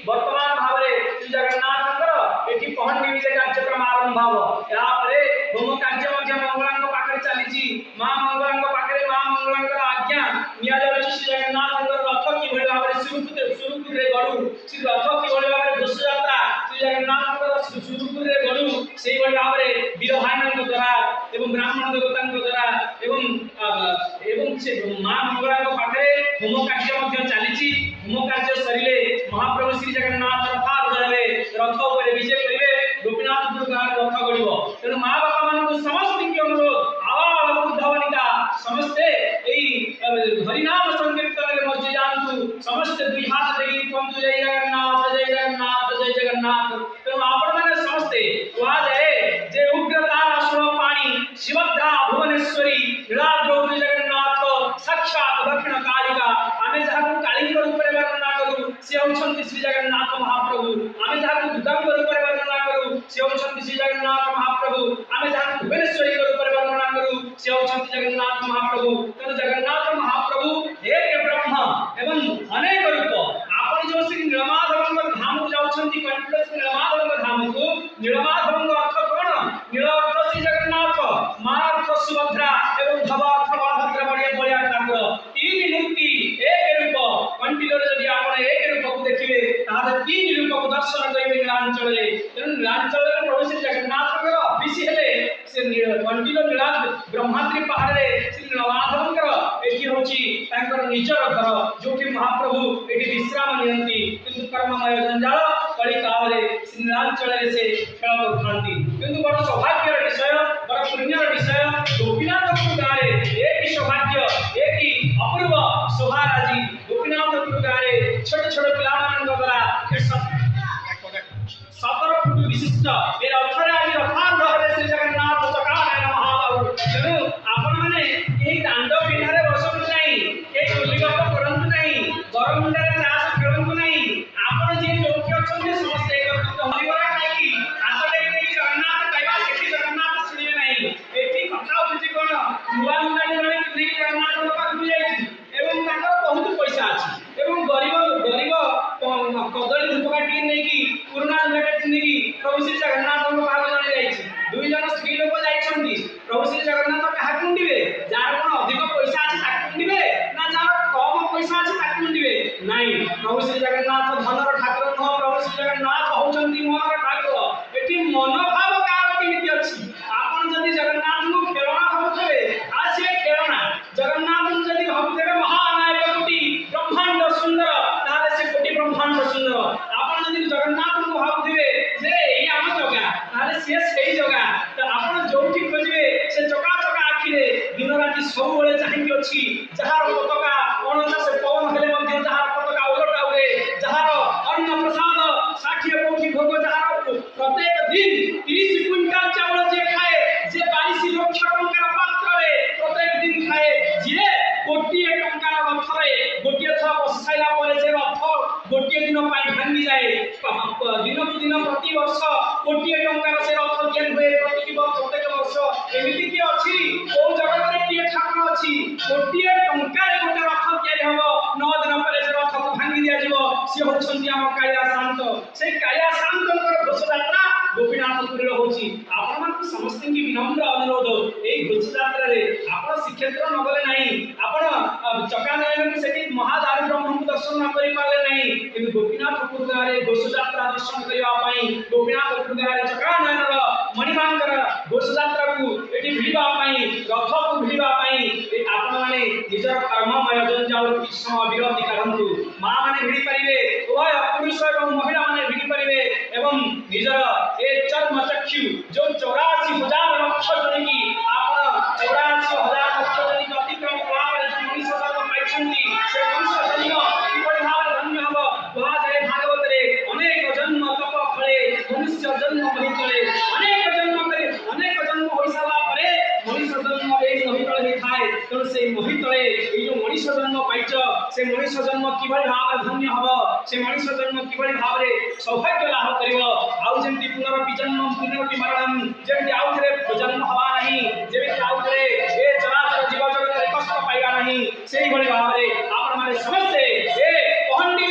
वर्तमान भाव में श्री जगन्नाथ एटी पहंडी विजय कार्यक्रम आरंभ हो यापरे होम कार्य मध्य मंगलांग पाखरे चली मां मंगलांग पाखरे मां मंगलांग आज्ञा निया जाउछि श्री जगन्नाथ रथ कि भली भाव में सुरुपुर रे गडू श्री रथ कि भली भाव में घोष यात्रा श्री जगन्नाथ सुरुपुर रे गडू सेही भली भाव में वीर भाईमान द्वारा एवं ब्राह्मण देवता द्वारा एवं से मां मंगलांग पाखरे होम कार्य मध्य चली होम कार्य सरिले महाप्रभु श्री जगन्नाथ रथारूढ़ रथ उपर विजय करेंगे गोपीनाथपुर गाँव रथ गड़ब तेणु माँ बापा मान समस्त की अनुरोध आवाल बुद्धवनिता समस्ते हरिनाम संकीर्तन मध्य जातु समस्ते दुई हाथ देगी कहतु जय जगन्नाथ जय जगन्नाथ जय जगन्नाथ तेणु आपण मैंने समस्ते कह जाए जे उग्रतार असुर पाणी शिवद्रा भुवनेश्वरी नीलाद्रौपदी जगन्नाथ साक्षात दक्षिण कालिका आमे जहाँ कालिंग रूप में वर्णना करूँ से होउछन्ति श्री जगन्नाथ महाप्रभु आमे जहाँ दुर्गांग रूप में वर्णना करूँ से होउछन्ति श्री जगन्नाथ महाप्रभु आमे जहाँ भुवनेश्वरी रूप में वर्णना करूँ से होउछन्ति जगन्नाथ महाप्रभु तेणु जगन्नाथ महाप्रभु एक ब्रह्म एवं अनेक रूप आपण जो श्री नीलमाधव धाम को जाउछन्ति कंटिन्यूअस श्री नीलमाधव धाम को नीलमाधव अर्थ कोन नील अर्थ श्री जगन्नाथ मां अर्थ सुभद्रा एवं धव अर्थ बलभद्र बड़िया ठाकुर तीन मूर्ति एक रूप कंटिन्यूअस यदि आपण एक रूप को देखिबे ताहार तीन रूप को दर्शन करिबे नीलांचल रे तेणु नीलांचल रे प्रभु श्री जगन्नाथ के अभिषेक हेले से कंटिन्यूअस नीला ब्रह्माद्री पहाड़ रे श्री नीलमाधव एठी होची तांकर निजर घर जोठी महाप्रभु एठी विश्राम नियंती किंतु कर्ममय जंजाल कली कावले श्री नीलांचल रे से खेल करथांती किंतु बड़ सौभाग्यर विषय बड़ पुण्यर विषय गोपीनाथपुर गाँव रे एक सौभाग्य एक अपूर्व शोभाराजी गोपीनाथपुर गाँव रे छोट छोट पिला मान द्वारा 17 फुट विशिष्ट ए रथरे आज रथारूढ़ श्री जगन्नाथ चकानयन महाबाहु तेणु आपण माने एही दांड पिंडारे बसंतु नहीं एही गोलीगप्प करंतु नहीं गरमुंडारे चास खेलंतु नहीं आपण जे जोखि अछन्ते समस्त एकत्रित होइबरा काई आतले कि जगन्नाथ कहबा सेठी जगन्नाथ सुनिबे नहीं एठी कथा होछि कोन नुआ मुंडारे रही कि जगन्नाथ पाखु जाई एवं ताकर बहुत पैसा अछि एवं गरीब कदली धूपकाठी नहीं कि पुराना धूपकाठी नहीं कि प्रभु श्री जगन्नाथ पाखु जाने जाई दुई जन स्त्री लोक जाइछन्ती प्रभु श्री जगन्नाथ कहा कुंडीबे जार कोन अधिक पैसा अछि ताकु कुंडीबे ना जार कम पैसा अछि ताकु कुंडीबे नाही प्रभु श्री जगन्नाथ धनर ठाकुर न प्रभु श्री जगन्नाथ होउछन्ती मनर ठाकुर एठी मनोभाव कार केमिति अछि आपण जदि जगन्नाथ को खेलना होतबे आ से खेलना जगन्नाथ जदि भक्तरे महानायक कोटि ब्रह्मांड सुंदर ताले से कोटि ब्रह्मांड सुंदर आपण जदि जगन्नाथ को भावथिबे जे एई आम जगह ताले से सेही जगह त आपण जोठी खोजिबे से चका चका आखिरे दिन राति सब बेले चाहि अछि जहार पताका अनंत से पवन हेले मध्ये जहार पताका उलटा उड़े जहार अन्न प्रसाद 60 कोटी भोग जहार प्रत्येक दिन 30 क्विंटल चावल जे खाए जे 22 लाख टंकार पात्र रे प्रत्येक दिन खाए जे कोटी टंकार रथरे गोटिए थरा बसाइला परे जे रथ गोटिए दिन पाई भांगी जाए दिन को दिन प्रति वर्ष कोटी टंकार से रथ जेन हुए प्रत्येक वर्ष एमिति की अछि ओ जगत रे की ठाकुर अछि कोटी टंकार गोटे रथ तयारी हबो 9 दिन परे से रथ को भांगी दिया जिवो से होछन्ती हम काया शांत से काया शांतकर घोष यात्रा गोपीनाथपुर रे होछि आपण मान समस्त की विनम्र अनुरोध एई घोष यात्रा रे आपण श्रीक्षेत्र न गले नाही आपण चकानयन की सेठी महादारु ब्रह्म को दर्शन न करि पाले नाही किंतु गोपीनाथपुर रे घोष यात्रा दर्शन करिवा पई गोपीनाथपुर रे चकानयन रो मणिमांकर घोष यात्रा को एठी भिड़वा पई रथ को भिड़वा पई आपण माने निजर कर्ममय जंजाल किछ समय विरति करंतु मां माने भिड़ी परिबे उभय पुरुष एवं महिला माने भिड़ी परिबे एवं निजर ए चर्म चक्षु जो 84,000 लक्ष जन की आपण 84,000 लक्ष जन की अतिक्रम कलापर मनुष्य जन्म पाइछन्ती से मनुष्य जन्म किपरि भाव धन्य हबो कहा जाय भागवत रे अनेक जन्म तप फले मनुष्य जन्म महितले अनेक जन्म करे अनेक जन्म होई साला परे मनुष्य जन्म ए महितले खाए तो से महितले ए जो मनुष्य जन्म पाइछ से मनुष्य जन्म किपरि भाव धन्य हबो से मनुष्य जन्म किपरि भाव रे सौभाग्य लाभ करिवो आउ जेंति पुनरपि जन्म पुनरपि मरणम जेंति आउ थरे जन्म हवा नहीं जेबे आउ थरे ए चराचर जीव जगत रे कष्ट पाइबा नहीं सेही भली भाव रे आपण माने समझते ए पहंडी